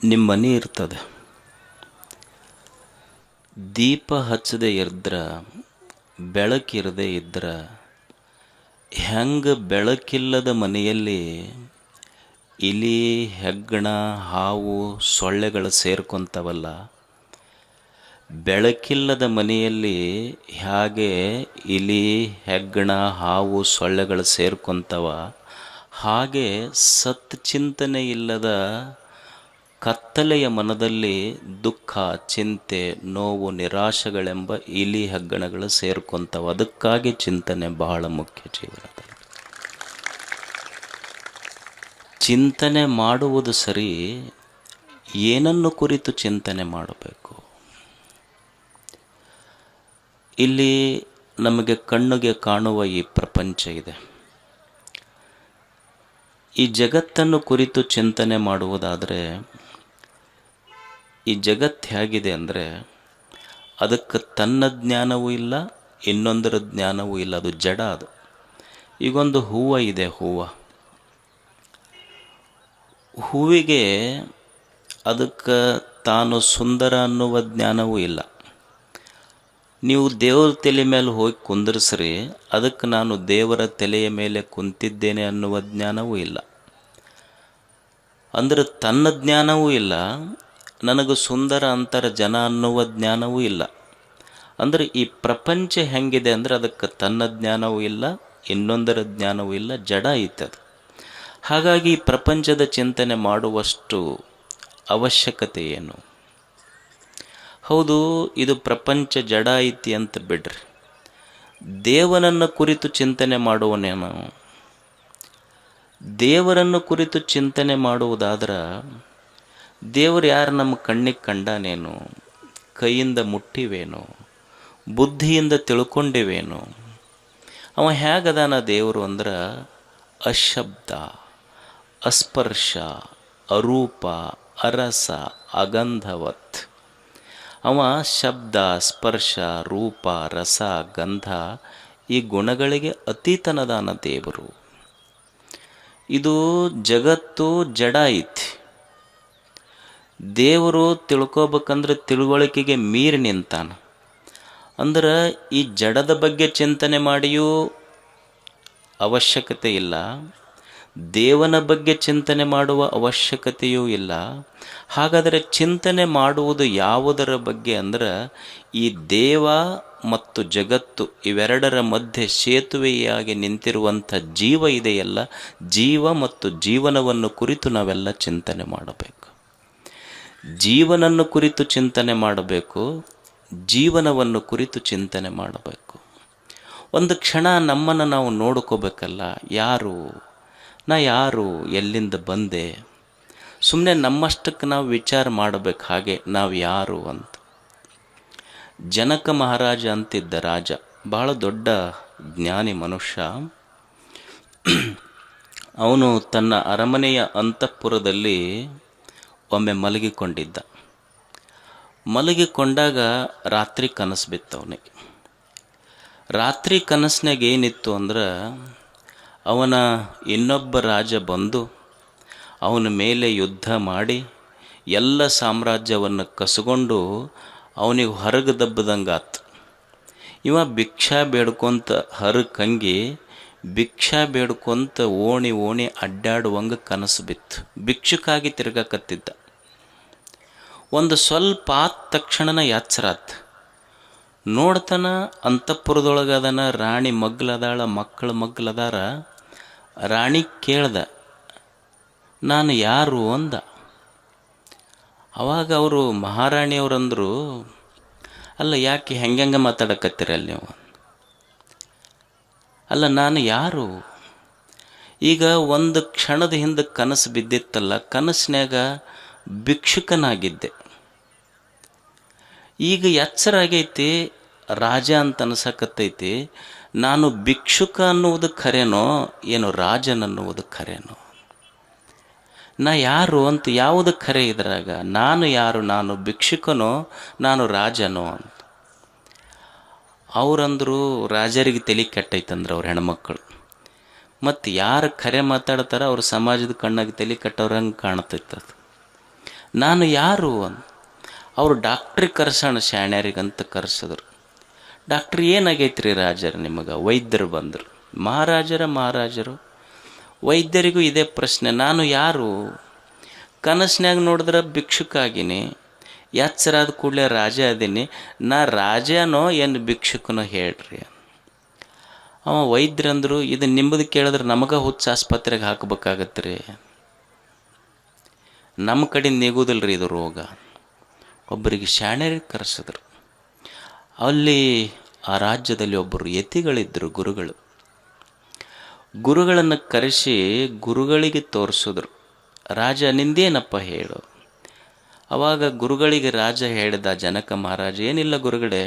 ನಿಮ್ಮ ಮನೆ ಇರ್ತದೆ, ದೀಪ ಹಚ್ಚದೆ ಇದ್ರೆ, ಬೆಳಕಿರದೆ ಇದ್ರೆ, ಹೆಂಗೆ ಬೆಳಕಿಲ್ಲದ ಮನೆಯಲ್ಲಿ ಇಲಿ, ಹೆಗ್ಗಣ, ಹಾವು, ಸೊಳ್ಳೆಗಳು ಸೇರ್ಕೊಂತವಲ್ಲ, ಬೆಳಕಿಲ್ಲದ ಮನೆಯಲ್ಲಿ ಹೇಗೆ ಇಲಿ, ಹೆಗ್ಗಣ, ಹಾವು, ಸೊಳ್ಳೆಗಳು ಸೇರ್ಕೊಂತವ, ಹಾಗೆ ಸತ್ಚಿಂತನೆ ಇಲ್ಲದ ಕತ್ತಲೆಯ ಮನದಲ್ಲಿ ದುಃಖ, ಚಿಂತೆ, ನೋವು, ನಿರಾಶೆಗಳೆಂಬ ಇಲಿ, ಹೆಗ್ಗಣಗಳು ಸೇರ್ಕೊಂತವ. ಅದಕ್ಕಾಗಿ ಚಿಂತನೆ ಬಹಳ ಮುಖ್ಯ ಜೀವನದಲ್ಲಿ. ಚಿಂತನೆ ಮಾಡುವುದು ಸರಿ, ಏನನ್ನು ಕುರಿತು ಚಿಂತನೆ ಮಾಡಬೇಕು? ಇಲ್ಲಿ ನಮಗೆ ಕಣ್ಣಿಗೆ ಕಾಣುವ ಈ ಪ್ರಪಂಚ ಇದೆ. ಈ ಜಗತ್ತನ್ನು ಕುರಿತು ಚಿಂತನೆ ಮಾಡುವುದಾದರೆ, ಈ ಜಗತ್ತು ಹೇಗಿದೆ ಅಂದರೆ, ಅದಕ್ಕೆ ತನ್ನ ಜ್ಞಾನವೂ ಇಲ್ಲ, ಇನ್ನೊಂದರ ಜ್ಞಾನವೂ ಇಲ್ಲ. ಅದು ಜಡ. ಅದು ಈಗೊಂದು ಹೂವು ಇದೆ. ಹೂವಿಗೆ ಅದಕ್ಕೆ ತಾನು ಸುಂದರ ಅನ್ನುವ ಜ್ಞಾನವೂ ಇಲ್ಲ. ನೀವು ದೇವರ ತಲೆ ಮೇಲೆ ಹೋಗಿ ಕುಂದರ್ಸ್ರಿ, ಅದಕ್ಕೆ ನಾನು ದೇವರ ತಲೆಯ ಮೇಲೆ ಕುಂತಿದ್ದೇನೆ ಅನ್ನುವ ಜ್ಞಾನವೂ ಇಲ್ಲ. ಅಂದರೆ ತನ್ನ ಜ್ಞಾನವೂ ಇಲ್ಲ, ನನಗೆ ಸುಂದರ ಅಂತರ ಜನ ಅನ್ನುವ ಜ್ಞಾನವೂ ಇಲ್ಲ. ಅಂದರೆ ಈ ಪ್ರಪಂಚ ಹೆಂಗಿದೆ ಅಂದರೆ, ಅದಕ್ಕೆ ತನ್ನ ಜ್ಞಾನವೂ ಇಲ್ಲ, ಇನ್ನೊಂದರ ಜ್ಞಾನವೂ ಇಲ್ಲ, ಜಡ ಐತದು. ಹಾಗಾಗಿ ಈ ಪ್ರಪಂಚದ ಚಿಂತನೆ ಮಾಡುವಷ್ಟು ಅವಶ್ಯಕತೆ ಏನು? ಹೌದು, ಇದು ಪ್ರಪಂಚ ಜಡ ಐತಿ ಅಂತ ಬಿಡ್ರಿ, ದೇವನನ್ನು ಕುರಿತು ಚಿಂತನೆ ಮಾಡುವನೇನು? ದೇವರನ್ನು ಕುರಿತು ಚಿಂತನೆ ಮಾಡುವುದಾದ್ರೆ, ದೇವರು ಯಾರು ನಮ್ಮ ಕಣ್ಣಿಗೆ ಕಂಡಾನೇನು? ಕೈಯಿಂದ ಮುಟ್ಟಿವೇನು? ಬುದ್ಧಿಯಿಂದ ತಿಳ್ಕೊಂಡಿವೇನು? ಅವ ಹೇಗದಾನ ದೇವರು ಅಂದ್ರೆ, ಅಶಬ್ದ, ಅಸ್ಪರ್ಶ, ಅರೂಪ, ಅರಸ, ಅಗಂಧವತ್. ಅವ ಶಬ್ದ, ಸ್ಪರ್ಶ, ರೂಪ, ರಸ, ಗಂಧ ಈ ಗುಣಗಳಿಗೆ ಅತೀತನದಾನ ದೇವರು. ಇದು ಜಗತ್ತು ಜಡ ಐತಿ. ದೇವರು ತಿಳ್ಕೊಬೇಕಂದ್ರೆ ತಿಳುವಳಿಕೆಗೆ ಮೀರಿ ನಿಂತಾನ. ಅಂದ್ರೆ ಈ ಜಡದ ಬಗ್ಗೆ ಚಿಂತನೆ ಮಾಡಿಯೂ ಅವಶ್ಯಕತೆ ಇಲ್ಲ, ದೇವನ ಬಗ್ಗೆ ಚಿಂತನೆ ಮಾಡುವ ಅವಶ್ಯಕತೆಯೂ ಇಲ್ಲ. ಹಾಗಾದರೆ ಚಿಂತನೆ ಮಾಡುವುದು ಯಾವುದರ ಬಗ್ಗೆ ಅಂದ್ರೆ, ಈ ದೇವ ಮತ್ತು ಜಗತ್ತು ಇವೆರಡರ ಮಧ್ಯೆ ಸೇತುವೆಯಾಗಿ ನಿಂತಿರುವಂಥ ಜೀವ ಇದೆಯಲ್ಲ, ಜೀವ ಮತ್ತು ಜೀವನವನ್ನು ಕುರಿತು ನಾವೆಲ್ಲ ಚಿಂತನೆ ಮಾಡಬೇಕು. ಜೀವನನ್ನು ಕುರಿತು ಚಿಂತನೆ ಮಾಡಬೇಕು, ಜೀವನವನ್ನು ಕುರಿತು ಚಿಂತನೆ ಮಾಡಬೇಕು. ಒಂದು ಕ್ಷಣ ನಮ್ಮನ್ನು ನಾವು ನೋಡ್ಕೋಬೇಕಲ್ಲ, ನಾ ಯಾರು, ಎಲ್ಲಿಂದ ಬಂದೆ? ಸುಮ್ಮನೆ ನಮ್ಮಷ್ಟಕ್ಕೆ ನಾವು ವಿಚಾರ ಮಾಡಬೇಕು. ಹಾಗೆ ನಾವು ಯಾರು ಅಂತ. ಜನಕ ಮಹಾರಾಜ ಅಂತಿದ್ದ ರಾಜ, ಬಹಳ ದೊಡ್ಡ ಜ್ಞಾನಿ ಮನುಷ್ಯ. ಅವನು ತನ್ನ ಅರಮನೆಯ ಅಂತಃಪುರದಲ್ಲಿ ಒಮ್ಮೆ ಮಲಗಿಕೊಂಡಿದ್ದ. ಮಲಗಿಕೊಂಡಾಗ ರಾತ್ರಿ ಕನಸು ಬಿತ್ತು ಅವನಿಗೆ. ರಾತ್ರಿ ಕನಸಿನಾಗ ಏನಿತ್ತು ಅಂದ್ರೆ, ಅವನ ಇನ್ನೊಬ್ಬ ರಾಜ ಬಂದು ಅವನ ಮೇಲೆ ಯುದ್ಧ ಮಾಡಿ ಎಲ್ಲ ಸಾಮ್ರಾಜ್ಯವನ್ನು ಕಸ್ಕೊಂಡು ಅವನಿಗೆ ಹೊರಗೆ ದಬ್ಬದಂಗಾತು. ಇವ ಭಿಕ್ಷಾ ಬೇಡ್ಕೊಂತ ಹರಕಂಗಿ ಭಿಕ್ಷಾ ಬೇಡ್ಕೊಂತ ಓಣಿ ಓಣಿ ಅಡ್ಡಾಡುವಂಗೆ ಕನಸು ಬಿತ್ತು. ಭಿಕ್ಷುಕಾಗಿ ತಿರ್ಗಕತ್ತಿದ್ದ. ಒಂದು ಸ್ವಲ್ಪ ಆದ ತಕ್ಷಣನ ಎಚ್ಚರಾತ್. ನೋಡ್ತಾನ ಅಂತಃಪುರದೊಳಗದನ, ರಾಣಿ ಮಗ್ಲದಾಳ, ಮಕ್ಕಳು ಮಗ್ಲದಾರ. ರಾಣಿ ಕೇಳ್ದ, ನಾನು ಯಾರು ಅಂದ. ಅವಾಗ ಅವರು ಮಹಾರಾಣಿಯವರಂದರು, ಅಲ್ಲ ಯಾಕೆ ಹೆಂಗೆ ಮಾತಾಡಕತ್ತೀರಲ್ಲಿ ನೀವು? ಅಲ್ಲ ನಾನು ಯಾರು? ಈಗ ಒಂದು ಕ್ಷಣದ ಹಿಂದೆ ಕನಸು ಬಿದ್ದಿತ್ತಲ್ಲ, ಕನಸಿನಾಗ ಭಿಕ್ಷುಕನಾಗಿದ್ದೆ. ಈಗ ಎಚ್ಚರ ಆಗೈತಿ, ರಾಜ ಅಂತ ಅನ್ಸಕತ್ತೈತಿ. ನಾನು ಭಿಕ್ಷುಕ ಅನ್ನುವುದು ಖರೇನೋ ಏನು ರಾಜನನ್ನುವುದು ಖರೇನೋ? ನಾ ಯಾರು ಅಂತ ಯಾವುದು ಖರೆ ಇದ್ರಾಗ? ನಾನು ಯಾರು? ನಾನು ಭಿಕ್ಷುಕನೋ ನಾನು ರಾಜನೋ ಅಂತ. ಅವರಂದ್ರು, ರಾಜರಿಗೆ ತಲೆ ಕೆಟ್ಟೈತಂದ್ರೆ ಅವ್ರ ಹೆಣ್ಮಕ್ಳು. ಮತ್ತು ಯಾರು ಖರೆ ಮಾತಾಡ್ತಾರ ಅವ್ರ ಸಮಾಜದ ಕಣ್ಣಾಗಿ ತಲೆ ಕೆಟ್ಟವ್ರಂಗೆ ಕಾಣ್ತೈತದು. ನಾನು ಯಾರು ಅಂತ. ಅವರು ಡಾಕ್ಟ್ರಿಗೆ ಕರ್ಸೋಣ ಶಾಣ್ಯಾರಿಗಂತ ಕರ್ಸಿದ್ರು. ಡಾಕ್ಟ್ರ್ ಏನಾಗೈತೆ ರೀ ರಾಜರು ನಿಮಗೆ? ವೈದ್ಯರು ಬಂದರು. ಮಹಾರಾಜರು ವೈದ್ಯರಿಗೂ ಇದೇ ಪ್ರಶ್ನೆ, ನಾನು ಯಾರು? ಕನಸಿನ್ಯಾಗ ನೋಡಿದ್ರೆ ಭಿಕ್ಷುಕಾಗಿನಿ, ಎಚ್ಚರಾದ ಕೂಡಲೇ ರಾಜ ಅದೀನಿ, ನಾ ರಾಜನೋ ಏನು ಭಿಕ್ಷುಕನೋ ಹೇಳ್ರಿ. ಅವ ವೈದ್ಯರಂದರು, ಇದು ನಿಮ್ಮದು ಕೇಳಿದ್ರೆ ನಮಗೆ ಹುಚ್ಚ ಆಸ್ಪತ್ರೆಗೆ ಹಾಕಬೇಕಾಗತ್ತೆ ರೀ, ನಮ್ಮ ಕಡೆಯಿಂದ ನೀಗೋದಿಲ್ಲ ರೀ ಇದು ರೋಗ. ಒಬ್ಬರಿಗೆ ಶಾಣ್ಯರಿಗೆ ಕರೆಸಿದ್ರು. ಅಲ್ಲಿ ಆ ರಾಜ್ಯದಲ್ಲಿ ಒಬ್ಬರು ಯತಿಗಳಿದ್ದರು, ಗುರುಗಳನ್ನು ಕರೆಸಿ ಗುರುಗಳಿಗೆ ತೋರಿಸಿದ್ರು. ರಾಜ ನಿಂದೇನಪ್ಪ ಹೇಳು. ಆವಾಗ ಗುರುಗಳಿಗೆ ರಾಜ ಹೇಳಿದ, ಜನಕ ಮಹಾರಾಜ, ಏನಿಲ್ಲ ಗುರುಗಳೇ,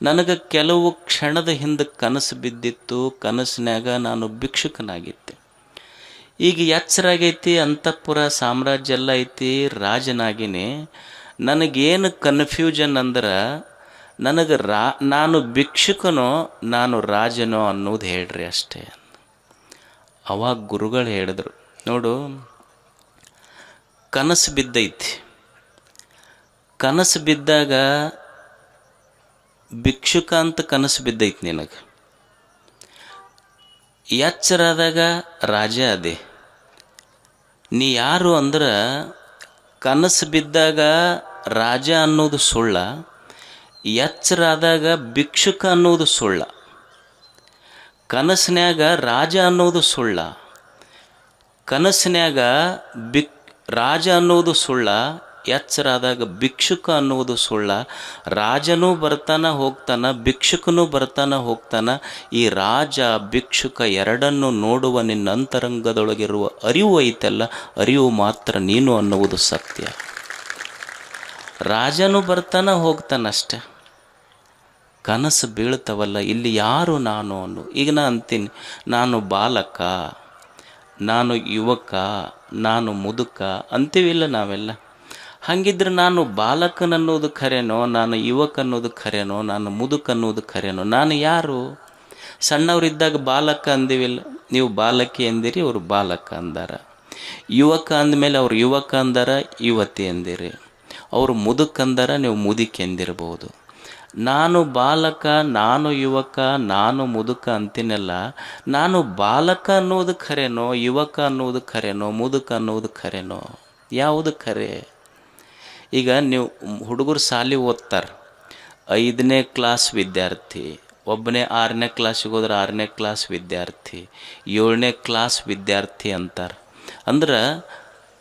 ನನಗೆ ಕೆಲವು ಕ್ಷಣದ ಹಿಂದೆ ಕನಸು ಬಿದ್ದಿತ್ತು. ಕನಸಿನಾಗ ನಾನು ಭಿಕ್ಷುಕನಾಗಿದ್ದೆ. ಈಗ ಎಚ್ಚರಾಗೈತಿ, ಅಂತಃಪುರ ಸಾಮ್ರಾಜ್ಯ ಎಲ್ಲ ಐತಿ, ರಾಜನಾಗಿನಿ. ನನಗೇನು ಕನ್ಫ್ಯೂಷನ್ ಅಂದ್ರೆ ನನಗೆ ನಾನು ಭಿಕ್ಷುಕನೋ ನಾನು ರಾಜನೋ ಅನ್ನೋದು ಹೇಳ್ರಿ ಅಷ್ಟೇ. ಅವಾಗ ಗುರುಗಳು ಹೇಳಿದ್ರು, ನೋಡು, ಕನಸು ಬಿದ್ದೈತಿ. ಕನಸು ಬಿದ್ದಾಗ ಭಿಕ್ಷುಕ ಅಂತ ಕನಸು ಬಿದ್ದೈತಿ ನಿನಗೆ. ಎಚ್ಚರಾದಾಗ ರಾಜ ಅದೇ. ನೀ ಯಾರು ಅಂದ್ರೆ ಕನಸು ಬಿದ್ದಾಗ ರಾಜ ಅನ್ನೋದು ಸುಳ್ಳ, ಎಚ್ಚರಾದಾಗ ಭಿಕ್ಷುಕ ಅನ್ನೋದು ಸುಳ್ಳ. ಕನಸಿನ್ಯಾಗ ರಾಜ ಅನ್ನೋದು ಸುಳ್ಳ, ಕನಸಿನ್ಯಾಗ ರಾಜ ಅನ್ನೋದು ಸುಳ್ಳ, ಎಚ್ಚರಾದಾಗ ಭಿಕ್ಷುಕ ಅನ್ನುವುದು ಸುಳ್ಳ. ರಾಜನೂ ಬರ್ತಾನ ಹೋಗ್ತಾನ, ಭಿಕ್ಷುಕನೂ ಬರ್ತಾನ ಹೋಗ್ತಾನ. ಈ ರಾಜ ಭಿಕ್ಷುಕ ಎರಡನ್ನು ನೋಡುವ ನಿನ್ನ ಅಂತರಂಗದೊಳಗಿರುವ ಅರಿವು ಐತಲ್ಲ, ಅರಿವು ಮಾತ್ರ ನೀನು ಅನ್ನುವುದು ಸತ್ಯ. ರಾಜನೂ ಬರ್ತಾನ ಹೋಗ್ತಾನಷ್ಟೆ, ಕನಸು ಬೀಳ್ತವಲ್ಲ. ಇಲ್ಲಿ ಯಾರು ನಾನು ಅನ್ನು. ಈಗ ನಾ ಅಂತೀನಿ, ನಾನು ಬಾಲಕ, ನಾನು ಯುವಕ, ನಾನು ಮುದುಕ ಅಂತೀವಿಲ್ಲ ನಾವೆಲ್ಲ. ಹಾಗಿದ್ರೆ ನಾನು ಬಾಲಕನನ್ನೋದು ಖರೇನೋ, ನಾನು ಯುವಕ ಅನ್ನೋದು ಖರೇನೋ, ನಾನು ಮುದುಕ ಅನ್ನೋದು ಖರೇನೋ? ನಾನು ಯಾರು? ಸಣ್ಣವರಿದ್ದಾಗ ಬಾಲಕ ಅಂದಿವಿಲ್ಲ, ನೀವು ಬಾಲಕಿ ಅಂದಿರಿ, ಅವರು ಬಾಲಕ ಅಂದಾರ. ಯುವಕ ಅಂದಮೇಲೆ ಅವ್ರು ಯುವಕ ಅಂದಾರ, ಯುವತಿ ಅಂದಿರಿ. ಅವರು ಮುದುಕ ಅಂದಾರ, ನೀವು ಮುದುಕಿ ಅಂದಿರ್ಬೋದು. ನಾನು ಬಾಲಕ, ನಾನು ಯುವಕ, ನಾನು ಮುದುಕ ಅಂತೀನಲ್ಲ, ನಾನು ಬಾಲಕ ಅನ್ನೋದು ಖರೇನೋ, ಯುವಕ ಅನ್ನೋದು ಖರೇನೋ, ಮುದುಕ ಅನ್ನೋದು ಖರೇನೋ? ಯಾವುದು ಖರೆ? ಈಗ ನೀವು ಹುಡುಗರು ಶಾಲೆ ಓದ್ತಾರೆ, 5ನೇ ಕ್ಲಾಸ್ ವಿದ್ಯಾರ್ಥಿ, ಒಬ್ಬನೇ 6ನೇ ಕ್ಲಾಸಿಗೆ ಹೋದ್ರೆ 6ನೇ ಕ್ಲಾಸ್ ವಿದ್ಯಾರ್ಥಿ, 7ನೇ ಕ್ಲಾಸ್ ವಿದ್ಯಾರ್ಥಿ ಅಂತಾರೆ. ಅಂದ್ರೆ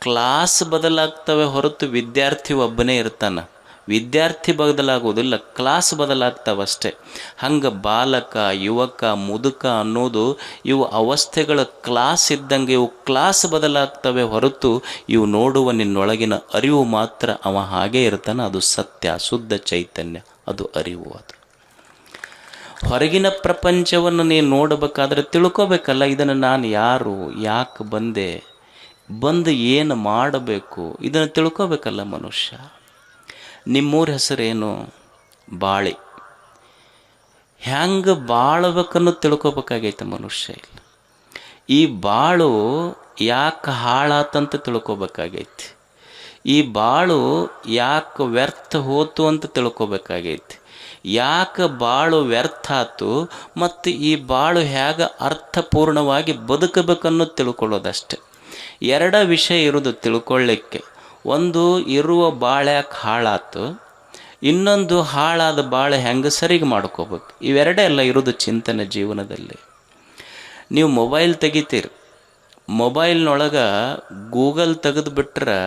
ಕ್ಲಾಸ್ ಬದಲಾಗ್ತವೆ ಹೊರತು ವಿದ್ಯಾರ್ಥಿ ಒಬ್ಬನೇ ಇರ್ತಾನೆ. ವಿದ್ಯಾರ್ಥಿ ಬದಲಾಗೋದಿಲ್ಲ, ಕ್ಲಾಸ್ ಬದಲಾಗ್ತಾವಷ್ಟೆ. ಹಂಗೆ ಬಾಲಕ, ಯುವಕ, ಮುದುಕ ಅನ್ನೋದು ಇವು ಅವಸ್ಥೆಗಳ ಕ್ಲಾಸ್ ಇದ್ದಂಗೆ. ಇವು ಕ್ಲಾಸ್ ಬದಲಾಗ್ತವೆ ಹೊರತು ಇವು ನೋಡುವ ನಿನ್ನೊಳಗಿನ ಅರಿವು ಮಾತ್ರ ಅವ ಹಾಗೇ ಇರ್ತಾನೆ. ಅದು ಸತ್ಯ, ಶುದ್ಧ ಚೈತನ್ಯ, ಅದು ಅರಿವು. ಅದು ಹೊರಗಿನ ಪ್ರಪಂಚವನ್ನು ನೀನು ನೋಡಬೇಕಾದ್ರೆ ತಿಳ್ಕೋಬೇಕಲ್ಲ, ಇದನ್ನು ನಾನು ಯಾರು, ಯಾಕೆ ಬಂದೆ, ಬಂದು ಏನು ಮಾಡಬೇಕು, ಇದನ್ನು ತಿಳ್ಕೋಬೇಕಲ್ಲ ಮನುಷ್ಯ. ನಿಮ್ಮೂರ ಹೆಸರೇನು? ಬಾಳಿ. ಹೆಂಗೆ ಬಾಳಬೇಕನ್ನು ತಿಳ್ಕೊಬೇಕಾಗೈತೆ ಮನುಷ್ಯ. ಇಲ್ಲ, ಈ ಬಾಳು ಯಾಕೆ ಹಾಳಾತಂತ ತಿಳ್ಕೊಬೇಕಾಗೈತಿ, ಈ ಬಾಳು ಯಾಕೆ ವ್ಯರ್ಥ ಹೋತು ಅಂತ ತಿಳ್ಕೊಬೇಕಾಗೈತಿ, ಯಾಕೆ ಬಾಳು ವ್ಯರ್ಥ ಆತು ಮತ್ತು ಈ ಬಾಳು ಹೇಗೆ ಅರ್ಥಪೂರ್ಣವಾಗಿ ಬದುಕಬೇಕನ್ನೋ ತಿಳ್ಕೊಳ್ಳೋದಷ್ಟೆ. 2 ವಿಷಯ ಇರೋದು ತಿಳ್ಕೊಳ್ಳಿಕ್ಕೆ. ಒಂದು, ಇರುವ ಬಾಳೆ ಯಾಕೆ ಹಾಳಾತು, ಇನ್ನೊಂದು ಹಾಳಾದ ಬಾಳೆ ಹೆಂಗೆ ಸರಿಗೆ ಮಾಡ್ಕೋಬೇಕು. ಇವೆರಡೇ ಎಲ್ಲ ಇರೋದು ಚಿಂತನೆ ಜೀವನದಲ್ಲಿ. ನೀವು ಮೊಬೈಲ್ ತೆಗಿತೀರಿ, ಮೊಬೈಲ್ನೊಳಗೆ ಗೂಗಲ್ ತೆಗೆದುಬಿಟ್ರೆ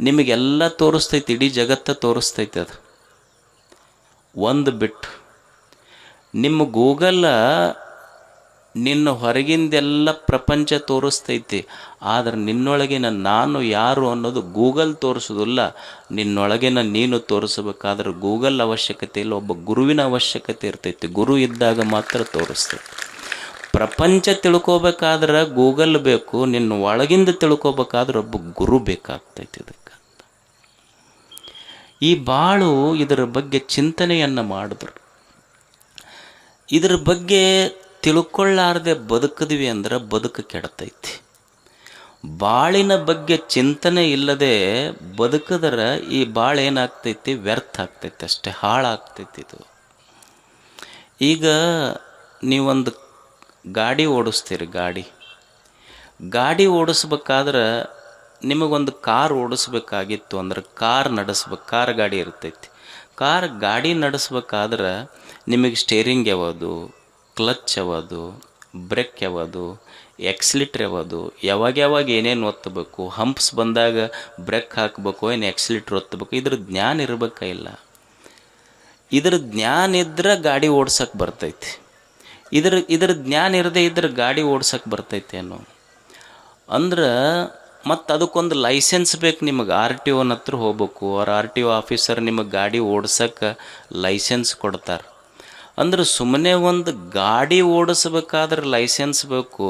ನಿಮಗೆಲ್ಲ ತೋರಿಸ್ತೈತಿ, ಇಡೀ ಜಗತ್ತ ತೋರಿಸ್ತೈತಿ. ಅದು ಒಂದು ಬಿಟ್ಟು ನಿಮ್ಮ ಗೂಗಲ್ ನಿನ್ನ ಹೊರಗಿಂದೆಲ್ಲ ಪ್ರಪಂಚ ತೋರಿಸ್ತೈತಿ, ಆದರೆ ನಿನ್ನೊಳಗಿನ ನಾನು ಯಾರು ಅನ್ನೋದು ಗೂಗಲ್ ತೋರಿಸೋದಿಲ್ಲ. ನಿನ್ನೊಳಗಿನ ನೀನು ತೋರಿಸಬೇಕಾದ್ರೆ ಗೂಗಲ್ ಅವಶ್ಯಕತೆ ಇಲ್ಲ, ಒಬ್ಬ ಗುರುವಿನ ಅವಶ್ಯಕತೆ ಇರ್ತೈತಿ. ಗುರು ಇದ್ದಾಗ ಮಾತ್ರ ತೋರಿಸ್ತೈತಿ. ಪ್ರಪಂಚ ತಿಳ್ಕೋಬೇಕಾದ್ರೆ ಗೂಗಲ್ ಬೇಕು, ನಿನ್ನ ಒಳಗಿಂದ ತಿಳ್ಕೋಬೇಕಾದ್ರೆ ಒಬ್ಬ ಗುರು ಬೇಕಾಗ್ತೈತಿ. ಇದಕ್ಕೆ ಈ ಬಾಳು ಇದರ ಬಗ್ಗೆ ಚಿಂತನೆಯನ್ನು ಮಾಡಿದ್ರು. ಇದರ ಬಗ್ಗೆ ತಿಳ್ಕೊಳ್ಳಾರ್ದೆ ಬದುಕಿದ್ವಿ ಅಂದ್ರೆ ಬದುಕು ಕೆಡ್ತೈತಿ. ಬಾಳಿನ ಬಗ್ಗೆ ಚಿಂತನೆ ಇಲ್ಲದೆ ಬದುಕಿದ್ರೆ ಈ ಬಾಳು ಏನಾಗ್ತೈತಿ, ವ್ಯರ್ಥ ಆಗ್ತೈತಿ, ಅಷ್ಟೇ ಹಾಳಾಗ್ತೈತಿ ಇದು. ಈಗ ನೀವೊಂದು ಗಾಡಿ ಓಡಿಸ್ತೀರಿ, ಗಾಡಿ ಓಡಿಸ್ಬೇಕಾದ್ರೆ ನಿಮಗೊಂದು ಕಾರ್ ಓಡಿಸ್ಬೇಕಾಗಿತ್ತು ಅಂದ್ರೆ ಕಾರ್ ನಡೆಸ್ಬೇಕು, ಕಾರ್ ಗಾಡಿ ಇರ್ತೈತಿ. ಕಾರ್ ಗಾಡಿ ನಡೆಸ್ಬೇಕಾದ್ರೆ ನಿಮಗೆ ಸ್ಟೇರಿಂಗ್ ಯಾವುದು, ಕ್ಲಚ್ ಯಾವುದು, ಬ್ರೇಕ್ ಯಾವುದು, ಎಕ್ಸಿಲೇಟ್ರ್ ಯಾವುದು, ಯಾವಾಗ ಏನೇನು ಒತ್ತಬೇಕು, ಹಂಪ್ಸ್ ಬಂದಾಗ ಬ್ರೇಕ್ ಹಾಕಬೇಕು ಏನು ಎಕ್ಸಿಲೇಟ್ರ್ ಒತ್ತಬೇಕು, ಇದ್ರ ಜ್ಞಾನ ಇರಬೇಕ ಇಲ್ಲ? ಇದ್ರ ಜ್ಞಾನ ಇದ್ರೆ ಗಾಡಿ ಓಡ್ಸಕ್ಕೆ ಬರ್ತೈತಿ. ಇದ್ರ ಜ್ಞಾನ ಇರದೇ ಇದ್ರೆ ಗಾಡಿ ಓಡ್ಸಕ್ಕೆ ಬರ್ತೈತಿ ಅನ್ನೋ ಅಂದ್ರೆ ಮತ್ತು ಅದಕ್ಕೊಂದು ಲೈಸೆನ್ಸ್ ಬೇಕು ನಿಮಗೆ. RTO ಹತ್ರ ಹೋಗ್ಬೇಕು, ಅವ್ರ RTO ಆಫೀಸರ್ ನಿಮಗೆ ಗಾಡಿ ಓಡ್ಸಕ್ಕೆ ಲೈಸೆನ್ಸ್ ಕೊಡ್ತಾರೆ. ಅಂದ್ರೆ ಸುಮ್ಮನೆ ಒಂದು ಗಾಡಿ ಓಡಿಸ್ಬೇಕಾದ್ರೆ ಲೈಸೆನ್ಸ್ ಬೇಕು,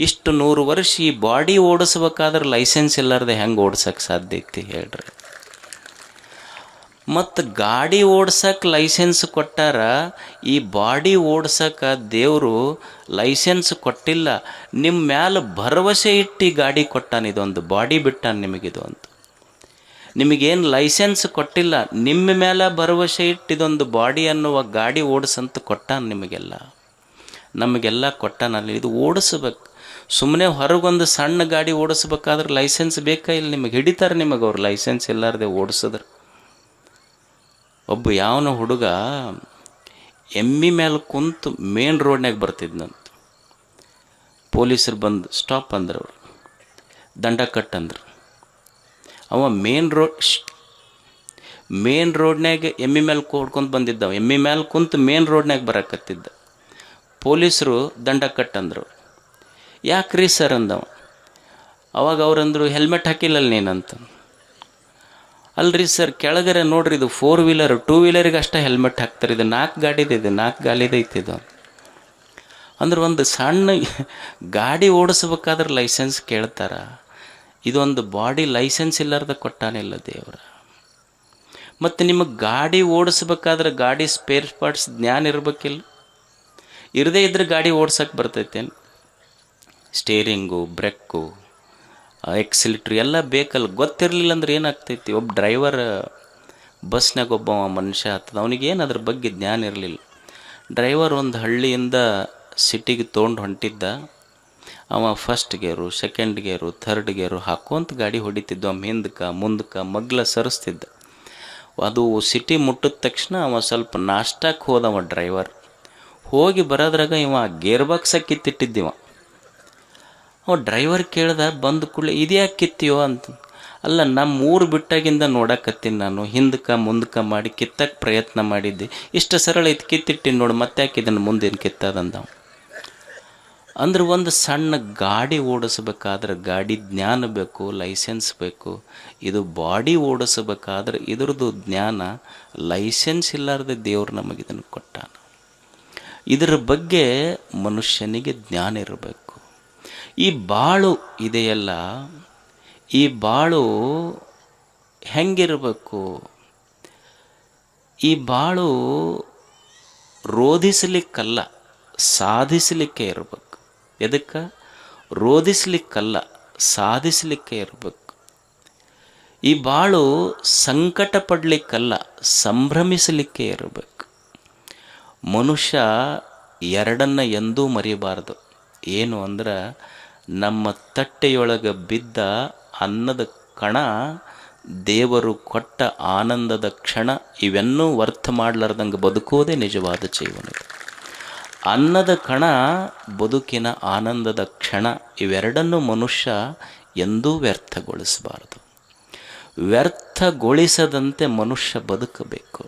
ಇಷ್ಟು 100 ವರ್ಷ ಈ ಬಾಡಿ ಓಡಿಸ್ಬೇಕಾದ್ರೆ ಲೈಸೆನ್ಸ್ ಇಲ್ಲಾರ್ದೆ ಹೆಂಗೆ ಓಡ್ಸಕ್ಕೆ ಸಾಧ್ಯ ಐತಿ ಹೇಳ್ರಿ? ಮತ್ತು ಗಾಡಿ ಓಡ್ಸಕ್ಕೆ ಲೈಸೆನ್ಸ್ ಕೊಟ್ಟಾರ, ಈ ಬಾಡಿ ಓಡ್ಸಕ್ಕೆ ದೇವರು ಲೈಸೆನ್ಸ್ ಕೊಟ್ಟಿಲ್ಲ. ನಿಮ್ಮ ಮ್ಯಾಲೆ ಭರವಸೆ ಇಟ್ಟು ಗಾಡಿ ಕೊಟ್ಟಾನ, ಇದೊಂದು ಬಾಡಿ ಬಿಟ್ಟಾನ ನಿಮಗಿದು ಅಂತ. ನಿಮಗೇನು ಲೈಸೆನ್ಸ್ ಕೊಟ್ಟಿಲ್ಲ, ನಿಮ್ಮ ಮೇಲೆ ಭರವಸೆ ಇಟ್ಟು ಇದೊಂದು ಬಾಡಿ ಅನ್ನುವ ಗಾಡಿ ಓಡಿಸಂತ ಕೊಟ್ಟಾನ ನಮಗೆಲ್ಲ ಕೊಟ್ಟಾನಲ್ಲಿ. ಇದು ಓಡಿಸ್ಬೇಕು. ಸುಮ್ಮನೆ ಹೊರಗೊಂದು ಸಣ್ಣ ಗಾಡಿ ಓಡಿಸ್ಬೇಕಾದ್ರೆ ಲೈಸೆನ್ಸ್ ಬೇಕಾ ಇಲ್ಲ? ನಿಮಗೆ ಹಿಡಿತಾರೆ ನಿಮಗೆ ಅವ್ರು ಲೈಸೆನ್ಸ್ ಇಲ್ಲಾರ್ದೆ ಓಡಿಸಿದ್ರೆ. ಒಬ್ಬ ಯಾವನ ಹುಡುಗ ಎಮ್ಮಿ ಮೇಲೆ ಕುಂತು ಮೇನ್ ರೋಡ್ನಾಗ ಬರ್ತಿದ್ನಂತ. ಪೊಲೀಸರು ಬಂದು ಸ್ಟಾಪ್ ಅಂದ್ರೆ ಅವರು ದಂಡ ಕಟ್ಟಂದ್ರು. ಅವ ಮೇನ್ ರೋಡ್ನಾಗ ಎಮ್ಮಿ ಮೇಲೆ ಹೊಡ್ಕೊಂಡು ಬಂದಿದ್ದವ, ಎಮ್ಮಿ ಮೇಲೆ ಕುಂತು ಮೇನ್ ರೋಡ್ನಾಗ ಬರಕತ್ತಿದ್ದ. ಪೊಲೀಸರು ದಂಡ ಕಟ್ಟಂದ್ರು. ಯಾಕ್ರಿ ಸರ್ ಅಂದವ. ಅವಾಗ ಅವ್ರಂದ್ರು ಹೆಲ್ಮೆಟ್ ಹಾಕಿಲ್ಲಲ್ಲ ನೀನಂತ. ಅಲ್ರಿ ಸರ್, ಕೆಳಗರೆ ನೋಡ್ರಿ, ಇದು 4 ವೀಲರ್ 2 ವೀಲರಿಗೆ ಅಷ್ಟೇ ಹೆಲ್ಮೆಟ್ ಹಾಕ್ತಾರೆ, ಇದು 4 ಗಾಡಿದಿದೆ, 4 ಗಾಲಿದೈತಿದು. ಅಂದ್ರೆ ಒಂದು ಸಣ್ಣ ಗಾಡಿ ಓಡಿಸ್ಬೇಕಾದ್ರೆ ಲೈಸೆನ್ಸ್ ಕೇಳ್ತಾರ. ಇದೊಂದು ಬಾಡಿ ಲೈಸೆನ್ಸ್ ಇಲ್ಲಾರ್ದ ಕೊಟ್ಟಾನಿಲ್ಲ ದೇವರ. ಮತ್ತು ನಿಮಗೆ ಗಾಡಿ ಓಡಿಸ್ಬೇಕಾದ್ರೆ ಗಾಡಿ ಸ್ಪೇರ್ ಪಾರ್ಟ್ಸ್ ಜ್ಞಾನ ಇರಬೇಕಿಲ್ಲ? ಇರದೇ ಇದ್ರೆ ಗಾಡಿ ಓಡ್ಸಕ್ಕೆ ಬರ್ತೈತೇನು? ಸ್ಟೇರಿಂಗು, ಬ್ರೇಕು, ಎಕ್ಸಿಲೇಟ್ರ್ ಎಲ್ಲ ಬೇಕಲ್ಲ. ಗೊತ್ತಿರಲಿಲ್ಲ ಅಂದ್ರೆ ಏನಾಗ್ತೈತಿ? ಒಬ್ಬ ಡ್ರೈವರ್ ಬಸ್ನಾಗ ಒಬ್ಬ ಮನುಷ್ಯ ಹತ್ತದ, ಅವನಿಗೇನು ಅದ್ರ ಬಗ್ಗೆ ಜ್ಞಾನ ಇರಲಿಲ್ಲ. ಡ್ರೈವರ್ ಒಂದು ಹಳ್ಳಿಯಿಂದ ಸಿಟಿಗೆ ತೊಗೊಂಡು ಹೊಂಟಿದ್ದ. ಅವ ಫಸ್ಟ್ ಗೇರು, ಸೆಕೆಂಡ್ ಗೇರು, ಥರ್ಡ್ ಗೇರು ಹಾಕುವಂತ ಗಾಡಿ ಹೊಡಿತಿದ್ದ. ಅವ ಮುಂದಕ್ಕೆ ಮಗ್ಲ ಸರಿಸ್ತಿದ್ದ. ಅದು ಸಿಟಿ ಮುಟ್ಟಿದ ತಕ್ಷಣ ಅವ ಸ್ವಲ್ಪ ನಾಷ್ಟಕ್ಕೆ ಹೋದವ ಡ್ರೈವರ್. ಹೋಗಿ ಬರೋದ್ರಾಗ ಇವ ಗೇರ್ ಬಾಕ್ಸಾಗ ಕಿತ್ತಿಟ್ಟಿದ್ದಿವ. ಅವ ಡ್ರೈವರ್ ಕೇಳ್ದ ಬಂದ ಕೂಡಲೇ, ಇದ್ಯಾಕೆ ಕಿತ್ತೀಯೋ ಅಂತ. ಅಲ್ಲ, ನಮ್ಮ ಊರು ಬಿಟ್ಟಾಗಿಂದ ನೋಡಕತ್ತೀನಿ ನಾನು, ಮುಂದಕ್ಕೆ ಮಾಡಿ ಕಿತ್ತಕ್ಕೆ ಪ್ರಯತ್ನ ಮಾಡಿದ್ದೆ, ಇಷ್ಟು ಸರಳ ಐತಿ, ಕಿತ್ತಿಟ್ಟಿನಿ ನೋಡು, ಮತ್ತೆ ಯಾಕೆ ಇದನ್ನು ಮುಂದೇನು ಕಿತ್ತದಂದವ. ಅಂದ್ರೆ ಒಂದು ಸಣ್ಣ ಗಾಡಿ ಓಡಿಸ್ಬೇಕಾದ್ರೆ ಗಾಡಿ ಜ್ಞಾನ ಬೇಕು, ಲೈಸೆನ್ಸ್ ಬೇಕು. ಇದು ಬಾಡಿ ಓಡಿಸ್ಬೇಕಾದ್ರೆ ಇದ್ರದ್ದು ಜ್ಞಾನ, ಲೈಸೆನ್ಸ್ ಇಲ್ಲಾರ್ದೆ ದೇವ್ರು ನಮಗಿದನ್ನು ಕೊಟ್ಟಾನ. ಇದರ ಬಗ್ಗೆ ಮನುಷ್ಯನಿಗೆ ಜ್ಞಾನ ಇರಬೇಕು. ಈ ಬಾಳು ಇದೆಯಲ್ಲ, ಈ ಬಾಳು ಹೆಂಗಿರಬೇಕು? ಈ ಬಾಳು ರೋಧಿಸಲಿಕ್ಕಲ್ಲ, ಸಾಧಿಸಲಿಕ್ಕೆ ಇರಬೇಕು. ಎದಕ್ಕೆ? ರೋಧಿಸ್ಲಿಕ್ಕಲ್ಲ, ಸಾಧಿಸಲಿಕ್ಕೆ ಇರಬೇಕು. ಈ ಬಾಳು ಸಂಕಟ ಪಡಲಿಕ್ಕಲ್ಲ, ಸಂಭ್ರಮಿಸಲಿಕ್ಕೆ ಇರಬೇಕು. ಮನುಷ್ಯ ಎರಡನ್ನು ಎಂದೂ ಮರಿಬಾರ್ದು. ಏನು ಅಂದ್ರೆ, ನಮ್ಮ ತಟ್ಟೆಯೊಳಗೆ ಬಿದ್ದ ಅನ್ನದ ಕಣ, ದೇವರು ಕೊಟ್ಟ ಆನಂದದ ಕ್ಷಣ, ಇವೆನ್ನೂ ವ್ಯರ್ಥ ಮಾಡಲಾರ್ದಂಗೆ ಬದುಕೋದೇ ನಿಜವಾದ ಜೀವನ. ಅನ್ನದ ಕಣ, ಬದುಕಿನ ಆನಂದದ ಕ್ಷಣ, ಇವೆರಡನ್ನು ಮನುಷ್ಯ ಎಂದೂ ವ್ಯರ್ಥಗೊಳಿಸಬಾರದು. ವ್ಯರ್ಥಗೊಳಿಸದಂತೆ ಮನುಷ್ಯ ಬದುಕಬೇಕು.